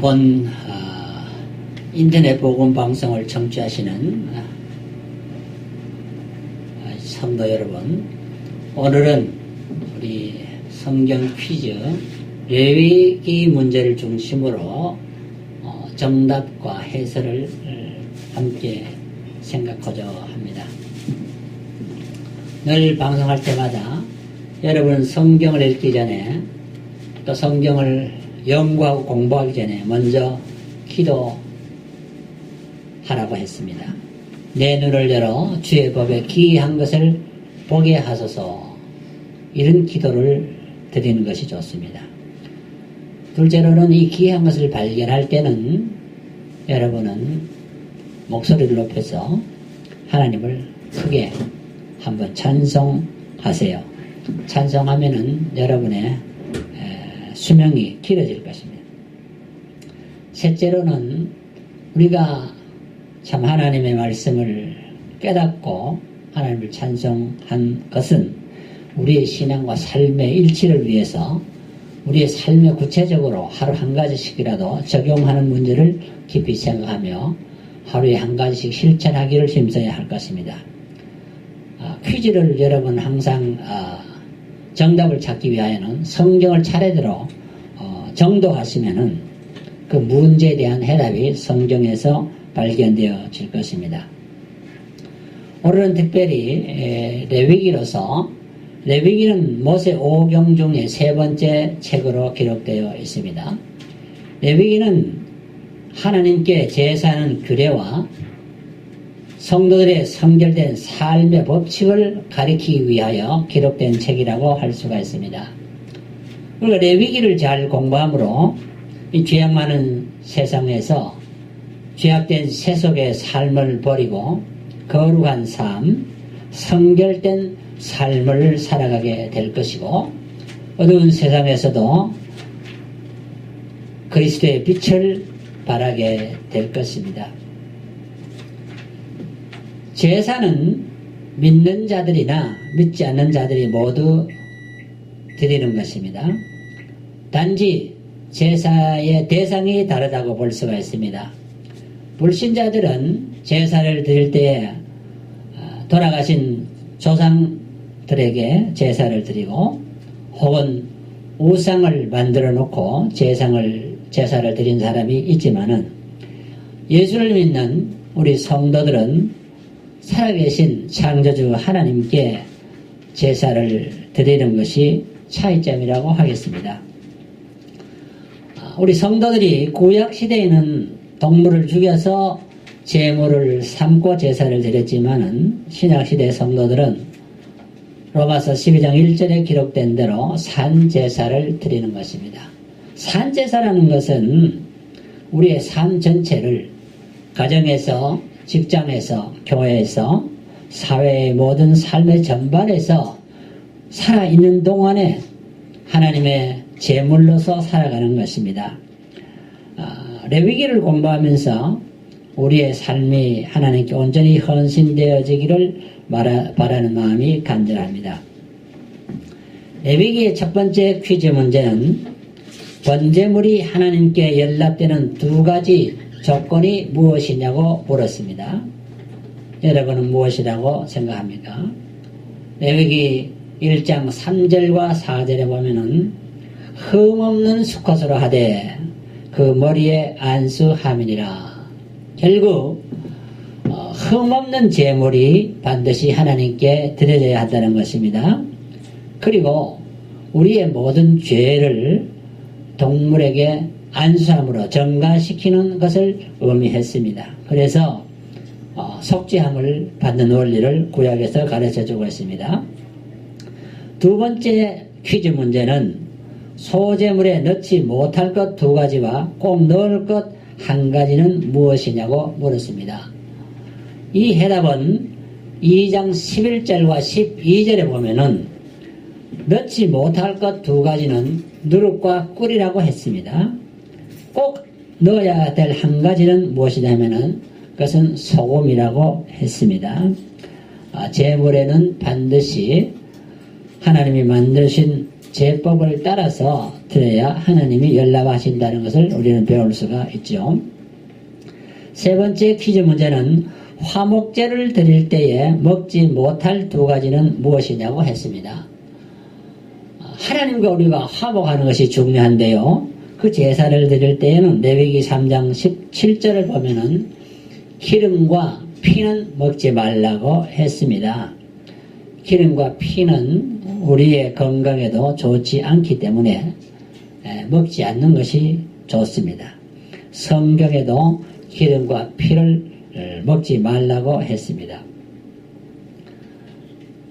본 인터넷 복음 방송을 청취하시는 성도 여러분, 오늘은 우리 성경 퀴즈 레위기 문제를 중심으로 정답과 해설을 함께 생각하자 합니다. 늘 방송할 때마다 여러분 성경을 읽기 전에 또 성경을 연구하고 공부하기 전에 먼저 기도하라고 했습니다. 내 눈을 열어 주의 법에 기이한 것을 보게 하소서, 이런 기도를 드리는 것이 좋습니다. 둘째로는 이 기이한 것을 발견할 때는 여러분은 목소리를 높여서 하나님을 크게 한번 찬송하세요. 찬송하면은 여러분의 수명이 길어질 것입니다. 셋째로는 우리가 참 하나님의 말씀을 깨닫고 하나님을 찬송한 것은 우리의 신앙과 삶의 일치를 위해서 우리의 삶에 구체적으로 하루 한 가지씩이라도 적용하는 문제를 깊이 생각하며 하루에 한 가지씩 실천하기를 힘써야 할 것입니다. 퀴즈를 여러분 항상 정답을 찾기 위하여는 성경을 차례대로 정독하시면은 그 문제에 대한 해답이 성경에서 발견되어질 것입니다. 오늘은 특별히 레위기로서, 레위기는 모세 5경 중에 세 번째 책으로 기록되어 있습니다. 레위기는 하나님께 제사하는 규례와 성도들의 성결된 삶의 법칙을 가리키기 위하여 기록된 책이라고 할 수가 있습니다. 우리가 레위기를 잘 공부함으로 이 죄악 많은 세상에서 죄악된 세속의 삶을 버리고 거룩한 삶, 성결된 삶을 살아가게 될 것이고, 어두운 세상에서도 그리스도의 빛을 발하게 될 것입니다. 제사는 믿는 자들이나 믿지 않는 자들이 모두 드리는 것입니다. 단지 제사의 대상이 다르다고 볼 수가 있습니다. 불신자들은 제사를 드릴 때에 돌아가신 조상들에게 제사를 드리고, 혹은 우상을 만들어 놓고 제사를 드린 사람이 있지만은, 예수를 믿는 우리 성도들은 살아계신 창조주 하나님께 제사를 드리는 것이 차이점이라고 하겠습니다. 우리 성도들이 구약시대에는 동물을 죽여서 제물을 삼고 제사를 드렸지만은, 신약시대 성도들은 로마서 12장 1절에 기록된 대로 산제사를 드리는 것입니다. 산제사라는 것은 우리의 삶 전체를 가정에서, 직장에서, 교회에서, 사회의 모든 삶의 전반에서 살아있는 동안에 하나님의 제물로서 살아가는 것입니다. 레위기를 공부하면서 우리의 삶이 하나님께 온전히 헌신되어지기를 바라는 마음이 간절합니다. 레위기의 첫 번째 퀴즈 문제는 번제물이 하나님께 연락되는 두 가지 조건이 무엇이냐고 물었습니다. 여러분은 무엇이라고 생각합니까? 레위기 1장 3절과 4절에 보면은 흠없는 수컷으로 하되 그 머리에 안수함이니라. 결국 흠없는 제물이 반드시 하나님께 드려져야 한다는 것입니다. 그리고 우리의 모든 죄를 동물에게 안수함으로 전가시키는 것을 의미했습니다. 그래서 속죄함을 받는 원리를 구약에서 가르쳐주고 있습니다. 두 번째 퀴즈 문제는 소제물에 넣지 못할 것 두 가지와 꼭 넣을 것 한 가지는 무엇이냐고 물었습니다. 이 해답은 2장 11절과 12절에 보면은 넣지 못할 것 두 가지는 누룩과 꿀이라고 했습니다. 꼭 넣어야 될 한 가지는 무엇이냐면은 그것은 소금이라고 했습니다. 제물에는 반드시 하나님이 만드신 제법을 따라서 드려야 하나님이 열납하신다는 것을 우리는 배울 수가 있죠. 세 번째 퀴즈 문제는 화목제를 드릴 때에 먹지 못할 두 가지는 무엇이냐고 했습니다. 하나님과 우리가 화목하는 것이 중요한데요. 그 제사를 드릴 때에는 레위기 3장 17절을 보면은 기름과 피는 먹지 말라고 했습니다. 기름과 피는 우리의 건강에도 좋지 않기 때문에 먹지 않는 것이 좋습니다. 성경에도 기름과 피를 먹지 말라고 했습니다.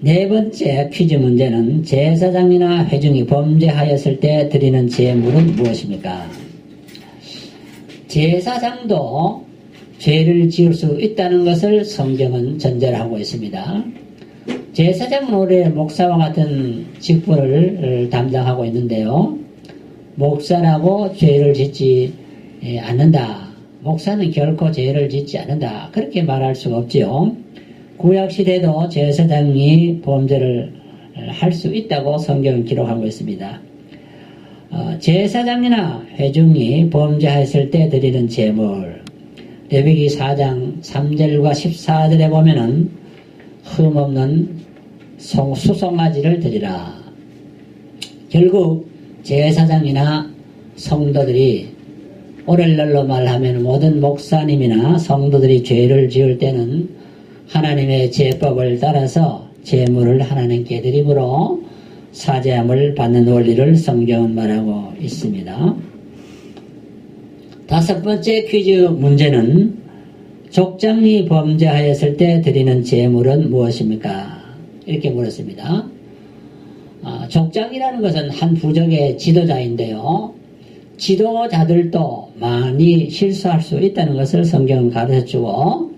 네 번째 퀴즈 문제는 제사장이나 회중이 범죄하였을 때 드리는 제물은 무엇입니까? 제사장도 죄를 지을 수 있다는 것을 성경은 전제하고 있습니다. 제사장은 올해 목사와 같은 직분을 담당하고 있는데요. 목사라고 죄를 짓지 않는다. 목사는 결코 죄를 짓지 않는다. 그렇게 말할 수가 없지요. 구약시대도 제사장이 범죄를 할 수 있다고 성경은 기록하고 있습니다. 제사장이나 회중이 범죄했을 때 드리는 제물, 레위기 4장 3절과 14절에 보면은 흠없는 수송아지를 드리라. 결국 제사장이나 성도들이 오늘날로 말하면 모든 목사님이나 성도들이 죄를 지을 때는 하나님의 제법을 따라서 제물을 하나님께 드림으로 사죄함을 받는 원리를 성경은 말하고 있습니다. 다섯 번째 퀴즈 문제는 족장이 범죄하였을 때 드리는 제물은 무엇입니까? 이렇게 물었습니다. 족장이라는 것은 한 부족의 지도자인데요. 지도자들도 많이 실수할 수 있다는 것을 성경은 가르쳐주고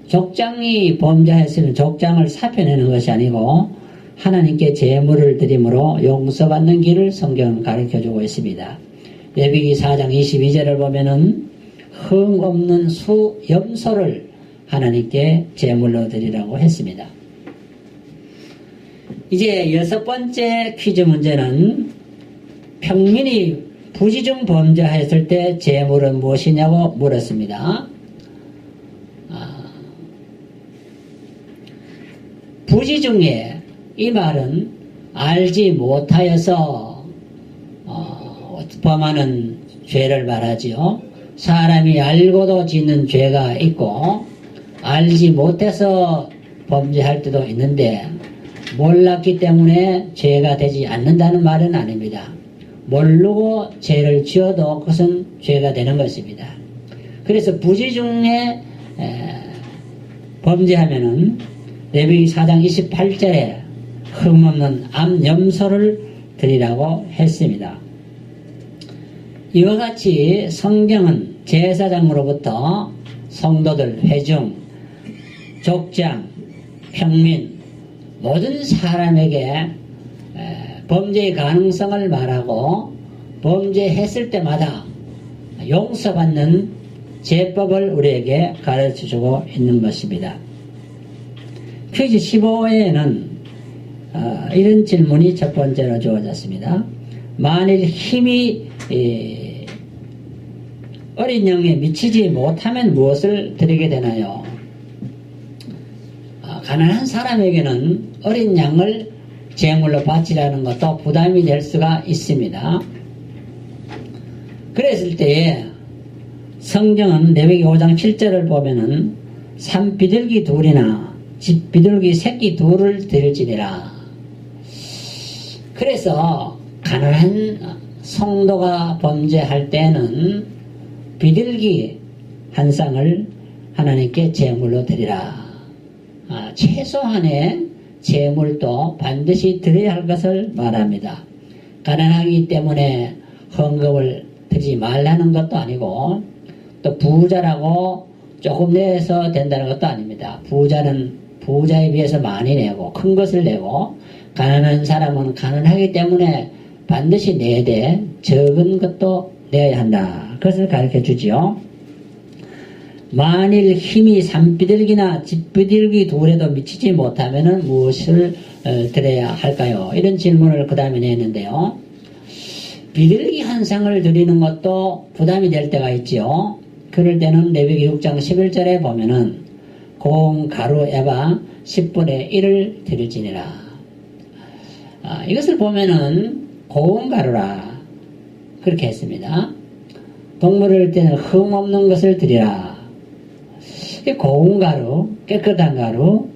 족장이 범죄했으면 족장을 사표내는 것이 아니고 하나님께 제물을 드림으로 용서받는 길을 성경은 가르쳐주고 있습니다. 레위기 4장 22절을 보면은 흠 없는 염소를 하나님께 제물로 드리라고 했습니다. 이제 여섯 번째 퀴즈 문제는 평민이 부지중 범죄했을 때 제물은 무엇이냐고 물었습니다. 부지중에 이 말은 알지 못하여서 범하는 죄를 말하지요. 사람이 알고도 짓는 죄가 있고 알지 못해서 범죄할 때도 있는데 몰랐기 때문에 죄가 되지 않는다는 말은 아닙니다. 모르고 죄를 지어도 그것은 죄가 되는 것입니다. 그래서 부지중에 범죄하면은 레위기 4장 28절에 흠없는 암염소를 드리라고 했습니다. 이와 같이 성경은 제사장으로부터 성도들, 회중, 족장, 평민 모든 사람에게 범죄의 가능성을 말하고 범죄했을 때마다 용서받는 제법을 우리에게 가르쳐주고 있는 것입니다. 퀴즈 15회에는 이런 질문이 첫 번째로 주어졌습니다. 만일 힘이 어린 양에 미치지 못하면 무엇을 드리게 되나요? 가난한 사람에게는 어린 양을 제물로 바치라는 것도 부담이 될 수가 있습니다. 그랬을 때에 성경은 레위기 5장 7절을 보면은 산비둘기 둘이나 집비둘기 새끼 둘을 드릴지니라. 그래서 가난한 성도가 범죄할 때는 비둘기 한 쌍을 하나님께 제물로 드리라. 최소한의 제물도 반드시 드려야 할 것을 말합니다. 가난하기 때문에 헌금을 드리지 말라는 것도 아니고 또 부자라고 조금 내서 된다는 것도 아닙니다. 부자는 부자에 비해서 많이 내고 큰 것을 내고 가난한 사람은 가난하기 때문에 반드시 내야 돼 적은 것도 내야 한다. 그것을 가르쳐 주지요. 만일 힘이 산비둘기나 집비둘기 둘에도 미치지 못하면 무엇을 드려야 할까요? 이런 질문을 그 다음에 냈는데요. 비둘기 한 쌍을 드리는 것도 부담이 될 때가 있지요. 그럴 때는 레위기 6장 11절에 보면은 공 가루 에바 10분의 1을 드릴지니라. 이것을 보면은 고운 가루라 그렇게 했습니다. 동물을 때는 흠 없는 것을 드리라. 고운 가루, 깨끗한 가루,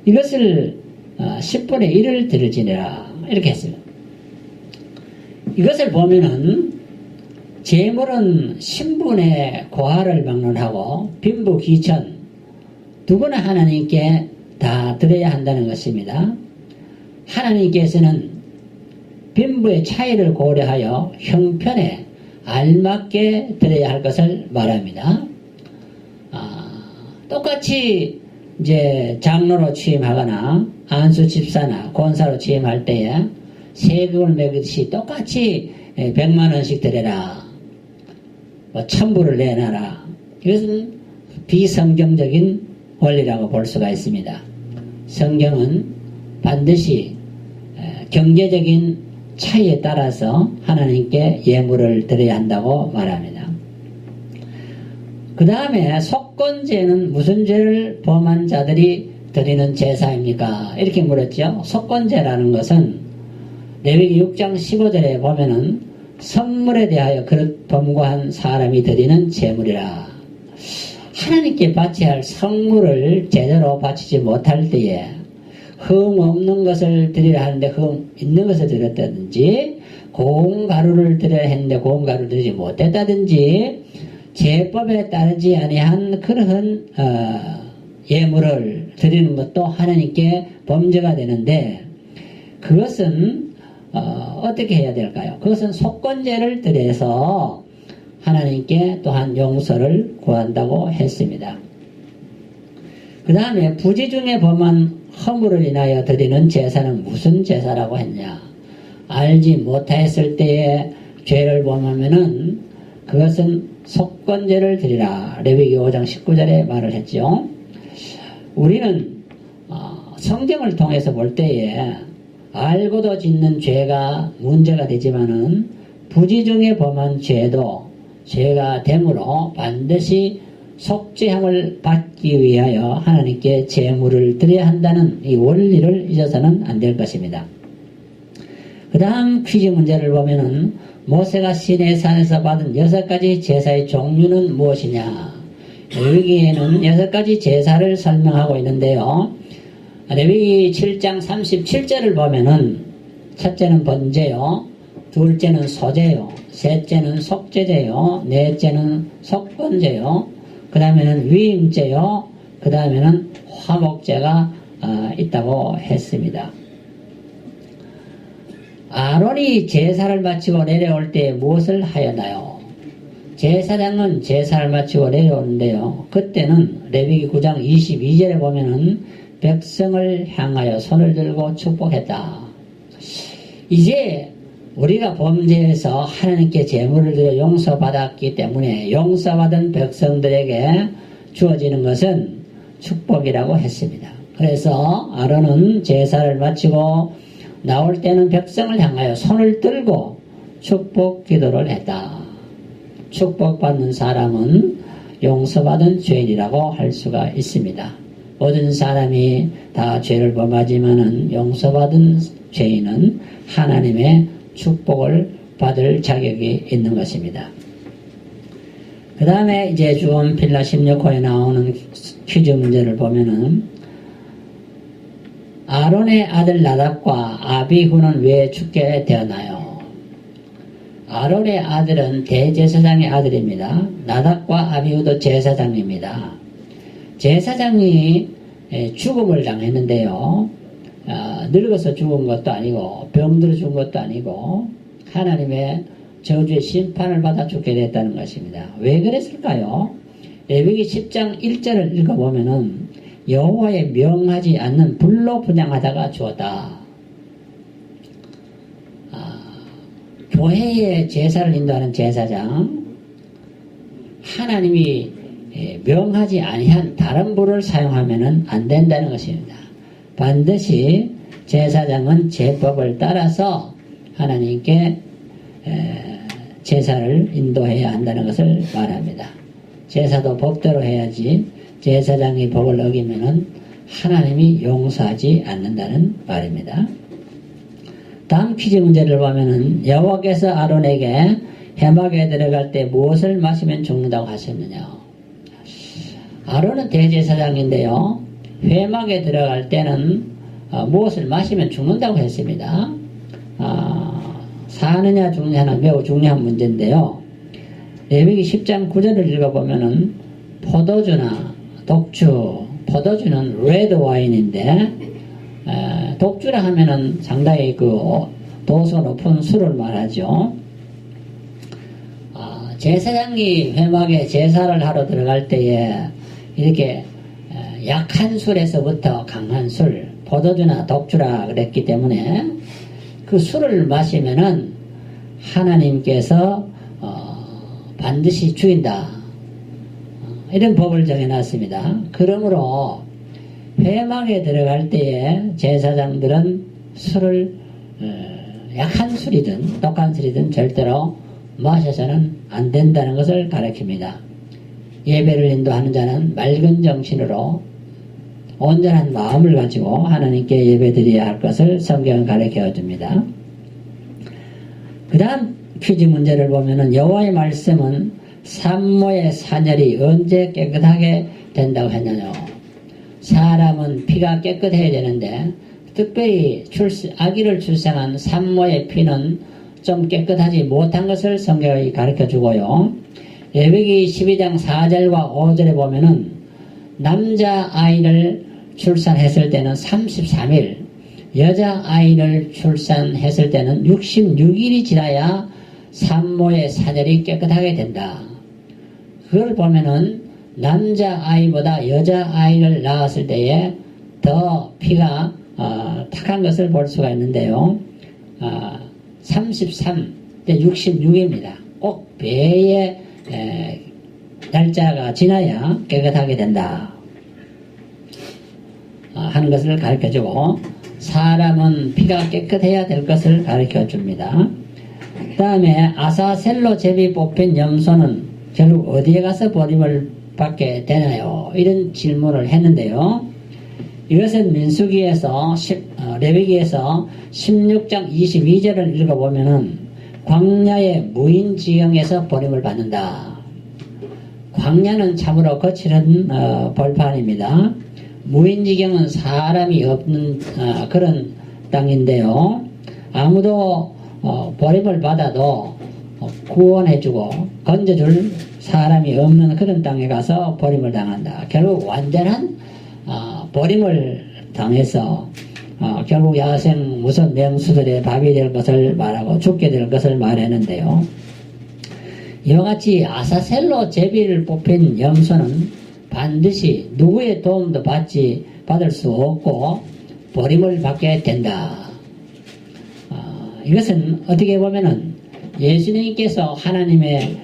이것을 10분의 1을 드릴지니라 이렇게 했습니다. 이것을 보면은 제물은 신분의 고하를 막론하고 빈부 귀천 누구나 하나님께 다 드려야 한다는 것입니다. 하나님께서는 빈부의 차이를 고려하여 형편에 알맞게 드려야 할 것을 말합니다. 똑같이 이제 장로로 취임하거나 안수 집사나 권사로 취임할 때에 세금을 매기듯이 똑같이 100만 원씩 드려라. 1000불을 내놔라. 이것은 비성경적인 원리라고 볼 수가 있습니다. 성경은 반드시 경제적인 차이에 따라서 하나님께 예물을 드려야 한다고 말합니다. 그 다음에 속건제는 무슨 죄를 범한 자들이 드리는 제사입니까? 이렇게 물었죠. 속건제라는 것은 레위기 6장 15절에 보면은 성물에 대하여 그릇 범고한 사람이 드리는 제물이라. 하나님께 바쳐야 할 성물을 제대로 바치지 못할 때에 흠 없는 것을 드리라 하는데 흠 있는 것을 드렸다든지 고운 가루를 드려야 했는데 고운 가루를 드리지 못했다든지 제법에 따르지 아니한 그러한 예물을 드리는 것도 하나님께 범죄가 되는데 그것은 어떻게 해야 될까요? 그것은 속건제를 드려서 하나님께 또한 용서를 구한다고 했습니다. 그 다음에 부지 중에 범한 허물을 인하여 드리는 제사는 무슨 제사라고 했냐? 알지 못하였을 때에 죄를 범하면은 그것은 속건제를 드리라. 레위기 5장 19절에 말을 했죠. 우리는 성경을 통해서 볼 때에 알고도 짓는 죄가 문제가 되지만은 부지 중에 범한 죄도 죄가 되므로 반드시 속죄함을 받기 위하여 하나님께 제물을 드려야 한다는 이 원리를 잊어서는 안 될 것입니다. 그 다음 퀴즈 문제를 보면은 모세가 시내산에서 받은 6가지 제사의 종류는 무엇이냐? 레위기에는 6가지 제사를 설명하고 있는데요. 레위기 7장 37절을 보면은 첫째는 번제요, 둘째는 소제요, 셋째는 속죄제요, 넷째는 속건제요, 그 다음에는 위임제요, 그 다음에는 화목제가 있다고 했습니다. 아론이 제사를 마치고 내려올 때 무엇을 하였나요? 제사장은 제사를 마치고 내려오는데요. 그때는 레위기 9장 22절에 보면은 백성을 향하여 손을 들고 축복했다. 이제 우리가 범죄해서 하나님께 제물을 드려 용서받았기 때문에 용서받은 백성들에게 주어지는 것은 축복이라고 했습니다. 그래서 아론은 제사를 마치고 나올 때는 백성을 향하여 손을 들고 축복 기도를 했다. 축복받는 사람은 용서받은 죄인이라고 할 수가 있습니다. 모든 사람이 다 죄를 범하지만은 용서받은 죄인은 하나님의 축복을 받을 자격이 있는 것입니다. 그 다음에 이제 주온 필라 16호에 나오는 퀴즈 문제를 보면은 아론의 아들 나답과 아비후는 왜 죽게 되었나요? 아론의 아들은 대제사장의 아들입니다. 나답과 아비후도 제사장입니다. 제사장이 죽음을 당했는데요. 늙어서 죽은 것도 아니고 병들어 죽은 것도 아니고 하나님의 저주의 심판을 받아 죽게 됐다는 것입니다. 왜 그랬을까요? 레위기 10장 1절을 읽어보면은 여호와의 명하지 않는 불로 분양하다가 죽었다. 교회의 제사를 인도하는 제사장, 하나님이 명하지 아니한 다른 불을 사용하면 안 된다는 것입니다. 반드시 제사장은 제법을 따라서 하나님께 제사를 인도해야 한다는 것을 말합니다. 제사도 법대로 해야지 제사장이 법을 어기면 하나님이 용서하지 않는다는 말입니다. 다음 퀴즈 문제를 보면은 여호와께서 아론에게 회막에 들어갈 때 무엇을 마시면 죽는다고 하셨느냐. 아론은 대제사장인데요. 회막에 들어갈 때는 무엇을 마시면 죽는다고 했습니다. 사느냐 죽느냐는 매우 중요한 문제인데요. 레위기 10장 9절을 읽어보면은 포도주나 독주, 포도주는 레드 와인인데 독주라 하면은 상당히 그 도수가 높은 술을 말하죠. 제사장이 회막에 제사를 하러 들어갈 때에 이렇게 약한 술에서부터 강한 술, 포도주나 독주라 그랬기 때문에 그 술을 마시면은 하나님께서 반드시 죽인다. 이런 법을 정해놨습니다. 그러므로 회막에 들어갈 때에 제사장들은 술을 약한 술이든 독한 술이든 절대로 마셔서는 안 된다는 것을 가르칩니다. 예배를 인도하는 자는 맑은 정신으로 온전한 마음을 가지고 하나님께 예배드려야 할 것을 성경은 가르쳐 줍니다. 그 다음 퀴즈 문제를 보면은 여호와의 말씀은 산모의 산열이 언제 깨끗하게 된다고 했냐요. 사람은 피가 깨끗해야 되는데 특별히 아기를 출산한 산모의 피는 좀 깨끗하지 못한 것을 성경이 가르쳐 주고요. 레위기 12장 4절과 5절에 보면은 남자아이를 출산했을 때는 33일, 여자아이를 출산했을 때는 66일이 지나야 산모의 산열이 깨끗하게 된다. 그걸 보면은 남자아이보다 여자아이를 낳았을 때에 더 피가 탁한 것을 볼 수가 있는데요. 33, 66입니다. 꼭 배의 날짜가 지나야 깨끗하게 된다 하는 것을 가르쳐주고, 사람은 피가 깨끗해야 될 것을 가르쳐줍니다. 그 다음에 아사셀로 제비 뽑힌 염소는 결국 어디에 가서 버림을 받게 되나요? 이런 질문을 했는데요. 이것은 민수기에서 레위기에서 16장 22절을 읽어보면은 광야의 무인지경에서 버림을 받는다. 광야는 참으로 거칠은 벌판입니다. 무인지경은 사람이 없는 그런 땅인데요. 아무도 버림을 받아도 구원해주고 건져줄 사람이 없는 그런 땅에 가서 버림을 당한다. 결국 완전한 버림을 당해서 결국 야생 무슨 맹수들의 밥이 될 것을 말하고 죽게 될 것을 말했는데요. 이와 같이 아사셀로 제비를 뽑힌 염소는 반드시 누구의 도움도 받을 수 없고 버림을 받게 된다. 이것은 어떻게 보면은 예수님께서 하나님의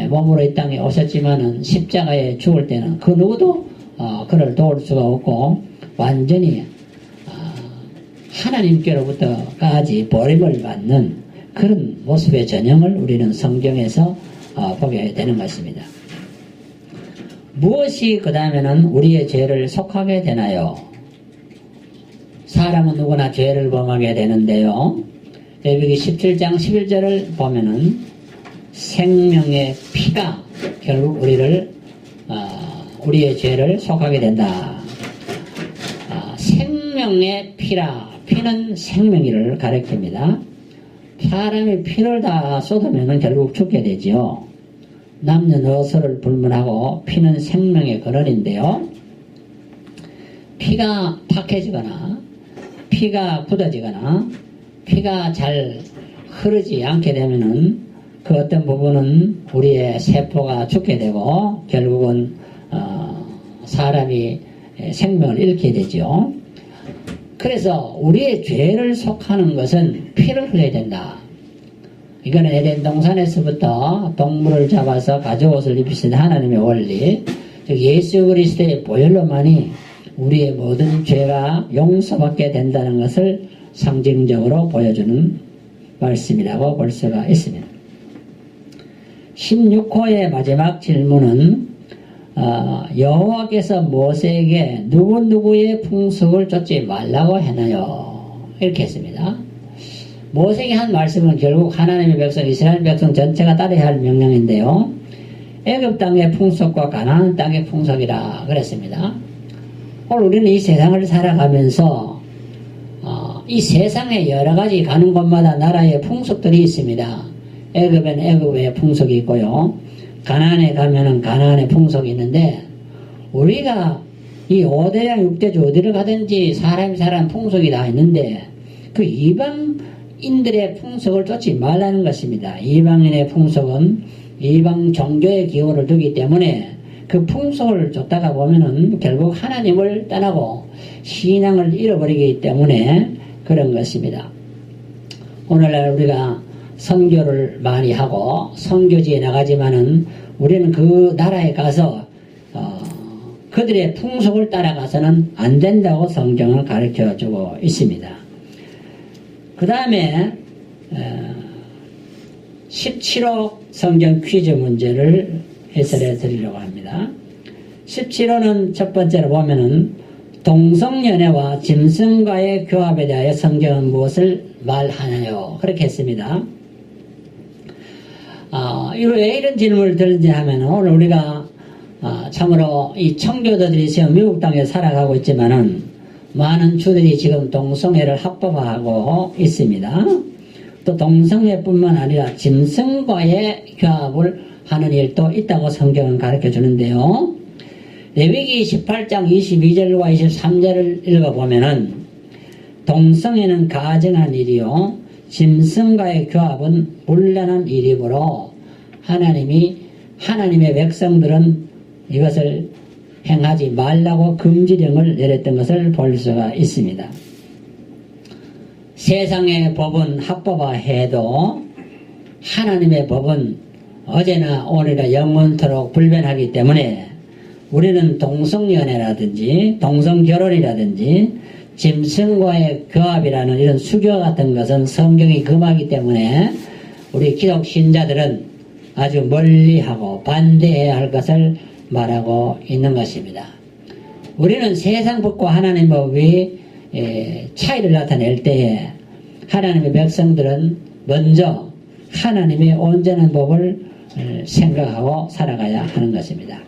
몸으로 이 땅에 오셨지만은 십자가에 죽을 때는 그 누구도 그를 도울 수가 없고 완전히 하나님께로부터까지 버림을 받는 그런 모습의 전형을 우리는 성경에서 보게 되는 것입니다. 무엇이 그 다음에는 우리의 죄를 속하게 되나요? 사람은 누구나 죄를 범하게 되는데요. 레위기 17장 11절을 보면은 생명의 피가 결국 우리의 죄를 속하게 된다. 생명의 피는 생명이를 가리킵니다. 사람이 피를 다 쏟으면 결국 죽게 되죠. 남녀노소를 불문하고 피는 생명의 근원인데요. 피가 탁해지거나 피가 굳어지거나 피가 잘 흐르지 않게 되면은 그 어떤 부분은 우리의 세포가 죽게 되고 결국은 사람이 생명을 잃게 되죠. 그래서 우리의 죄를 속하는 것은 피를 흘려야 된다. 이거는 에덴 동산에서부터 동물을 잡아서 가죽옷을 입히신 하나님의 원리, 즉 예수 그리스도의 보혈로만이 우리의 모든 죄가 용서받게 된다는 것을 상징적으로 보여주는 말씀이라고 볼 수가 있습니다. 16호의 마지막 질문은 여호와께서 모세에게 누구누구의 풍속을 쫓지 말라고 했나요? 이렇게 했습니다. 모세에게 한 말씀은 결국 하나님의 백성, 이스라엘 백성 전체가 따라야 할 명령인데요. 애굽 땅의 풍속과 가나안 땅의 풍속이라 그랬습니다. 오늘 우리는 이 세상을 살아가면서 이 세상에 여러 가지 가는 곳마다 나라의 풍속들이 있습니다. 애굽에는 애굽의 풍속이 있고요. 가나안에 가면은 가나안의 풍속이 있는데, 우리가 이 5대양 6대주 어디를 가든지 사람이 사람 풍속이 다 있는데, 그 이방인들의 풍속을 쫓지 말라는 것입니다. 이방인의 풍속은 이방 종교의 기호를 두기 때문에 그 풍속을 쫓다가 보면은 결국 하나님을 떠나고 신앙을 잃어버리기 때문에 그런 것입니다. 오늘날 우리가 선교를 많이 하고 선교지에 나가지만은 우리는 그 나라에 가서 그들의 풍속을 따라가서는 안 된다고 성경은 가르쳐주고 있습니다. 그 다음에 17호 성경 퀴즈 문제를 해설해 드리려고 합니다. 17호는 첫 번째로 보면은 동성연애와 짐승과의 교합에 대하여 성경은 무엇을 말하나요? 그렇게 했습니다. 왜 이런 질문을 드는지 하면, 오늘 우리가 참으로 이 청교도들이 지금 미국 땅에 살아가고 있지만은 많은 주들이 지금 동성애를 합법화하고 있습니다. 또 동성애뿐만 아니라 짐승과의 교합을 하는 일도 있다고 성경은 가르쳐 주는데요. 레위기 18장 22절과 23절을 읽어보면은 동성애는 가증한 일이요 짐승과의 교합은 불란한 일이므로 하나님의 백성들은 이것을 행하지 말라고 금지령을 내렸던 것을 볼 수가 있습니다. 세상의 법은 합법화해도 하나님의 법은 어제나 오늘이나 영원토록 불변하기 때문에 우리는 동성연애라든지 동성결혼이라든지 짐승과의 교합이라는 이런 수교 같은 것은 성경이 금하기 때문에 우리 기독 신자들은 아주 멀리하고 반대해야 할 것을 말하고 있는 것입니다. 우리는 세상 법과 하나님 법의 차이를 나타낼 때에 하나님의 백성들은 먼저 하나님의 온전한 법을 생각하고 살아가야 하는 것입니다.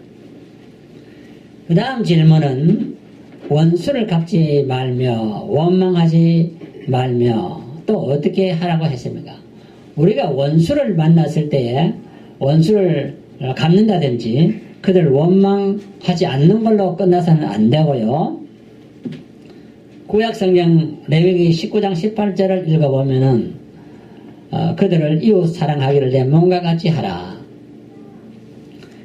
그 다음 질문은 원수를 갚지 말며 원망하지 말며 또 어떻게 하라고 했습니까? 우리가 원수를 만났을 때에 원수를 갚는다든지 그들 원망하지 않는 걸로 끝나서는 안 되고요. 구약성경 레위기 19장 18절을 읽어보면은 그들을 이웃 사랑하기를 내 몸과 같이 하라.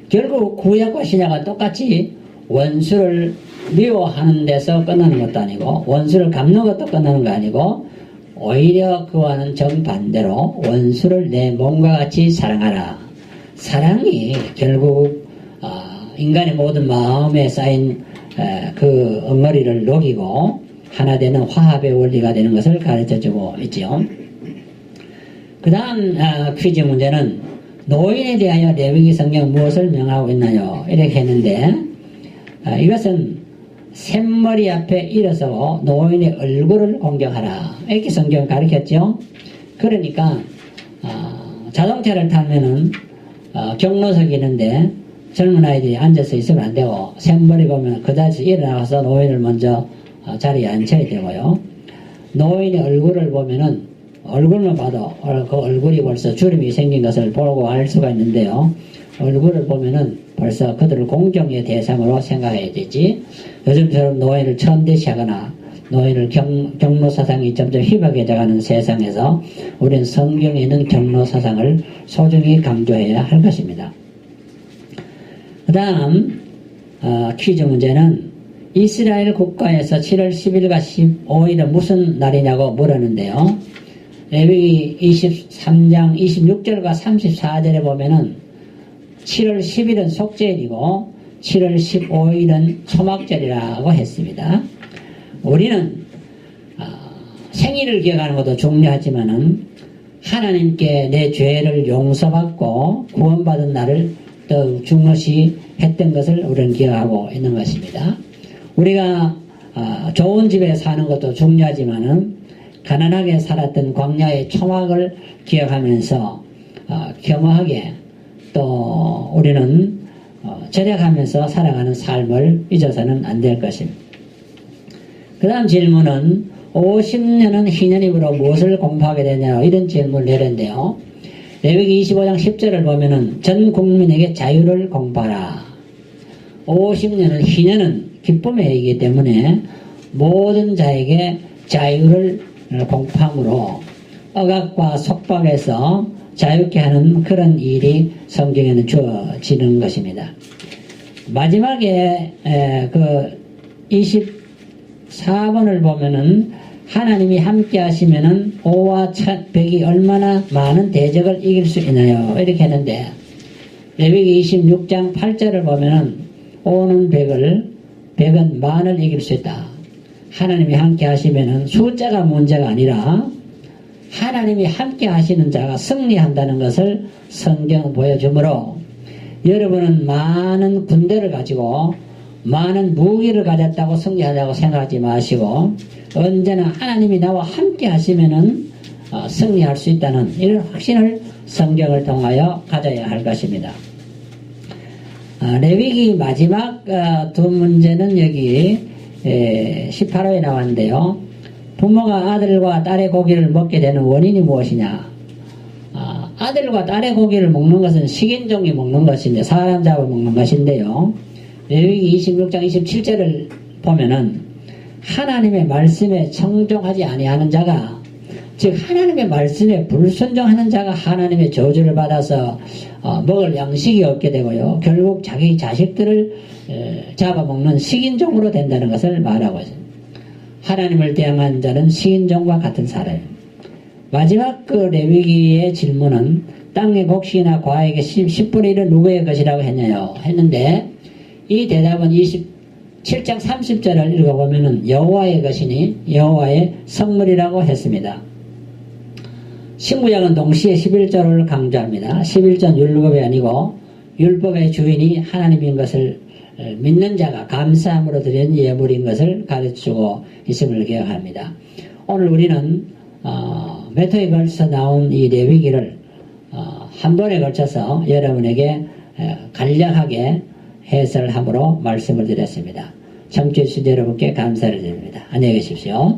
결국 구약과 신약은 똑같이 원수를 미워하는 데서 끝나는 것도 아니고 원수를 갚는 것도 끝나는 거 아니고 오히려 그와는 정반대로 원수를 내 몸과 같이 사랑하라. 사랑이 결국 인간의 모든 마음에 쌓인 그 엉거리를 녹이고 하나 되는 화합의 원리가 되는 것을 가르쳐주고 있지요. 그 다음 퀴즈 문제는 노인에 대하여 레위기 성경 무엇을 명하고 있나요? 이렇게 했는데 이것은 샘머리 앞에 일어서고 노인의 얼굴을 공경하라. 이렇게 성경을 가르쳤죠. 그러니까 자동차를 타면은 경로석이 있는데 젊은 아이들이 앉아서 있으면 안 되고 샘머리 보면 그 자리에서 일어나서 노인을 먼저 자리에 앉혀야 되고요. 노인의 얼굴을 보면은 얼굴만 봐도 그 얼굴이 벌써 주름이 생긴 것을 보고 알 수가 있는데요. 얼굴을 보면은 벌써 그들을 공경의 대상으로 생각해야 되지. 요즘처럼 노인을 천대시하거나 노인을 경로사상이 점점 희박해져가는 세상에서 우리는 성경에 있는 경로사상을 소중히 강조해야 할 것입니다. 그 다음 퀴즈 문제는 이스라엘 국가에서 7월 10일과 15일은 무슨 날이냐고 물었는데요. 레위기 23장 26절과 34절에 보면은 7월 10일은 속죄일이고 7월 15일은 초막절이라고 했습니다. 우리는 생일을 기억하는 것도 중요하지만은 하나님께 내 죄를 용서받고 구원받은 날을 더욱 중요시 했던 것을 우리는 기억하고 있는 것입니다. 우리가 좋은 집에 사는 것도 중요하지만은 가난하게 살았던 광야의 초막을 기억하면서 겸허하게 또 우리는 절약하면서 살아가는 삶을 잊어서는 안 될 것입니다. 그 다음 질문은 50년은 희년입으로 무엇을 공부하게 되냐 이런 질문을 내렸는데요. 레위기 25장 10절을 보면은 전 국민에게 자유를 공부하라. 50년은 희년은 기쁨의 해이기 때문에 모든 자에게 자유를 공포함으로 억압과 속박에서 자유케 하는 그런 일이 성경에는 주어지는 것입니다. 마지막에 그 24번을 보면은 하나님이 함께 하시면은 오와 백이 얼마나 많은 대적을 이길 수 있나요? 이렇게 했는데 레위기 26장 8절을 보면은 오는 백은 만을 이길 수 있다. 하나님이 함께 하시면은 숫자가 문제가 아니라 하나님이 함께 하시는 자가 승리한다는 것을 성경은 보여주므로 여러분은 많은 군대를 가지고 많은 무기를 가졌다고 승리하자고 생각하지 마시고 언제나 하나님이 나와 함께 하시면은 승리할 수 있다는 이런 확신을 성경을 통하여 가져야 할 것입니다. 레위기 마지막 두 문제는 여기 18호에 나왔는데요. 부모가 아들과 딸의 고기를 먹게 되는 원인이 무엇이냐? 아들과 딸의 고기를 먹는 것은 식인종이 먹는 것인데 사람 잡아 먹는 것인데요. 레위기 26장 27절을 보면은 하나님의 말씀에 청종하지 아니하는 자가 즉 하나님의 말씀에 불순종하는 자가 하나님의 저주를 받아서 먹을 양식이 없게 되고요. 결국 자기 자식들을 잡아먹는 식인종으로 된다는 것을 말하고 있습니다. 하나님을 대항한 자는 식인종과 같은 사람입니다. 마지막 그 레위기의 질문은 땅의 곡식이나 과액의 10분의 1은 누구의 것이라고 했냐요? 했는데 이 대답은 27장 30절을 읽어보면 여호와의 것이니 여호와의 선물이라고 했습니다. 신구약은 동시에 11조를 강조합니다. 11조는 율법이 아니고 율법의 주인이 하나님인 것을 믿는 자가 감사함으로 드리는 예물인 것을 가르치고 있음을 기억합니다. 오늘 우리는 몇 회에 걸쳐서 나온 이 레위기를 한 번에 걸쳐서 여러분에게 간략하게 해설함으로 말씀을 드렸습니다. 청취해 주신 여러분께 감사를 드립니다. 안녕히 계십시오.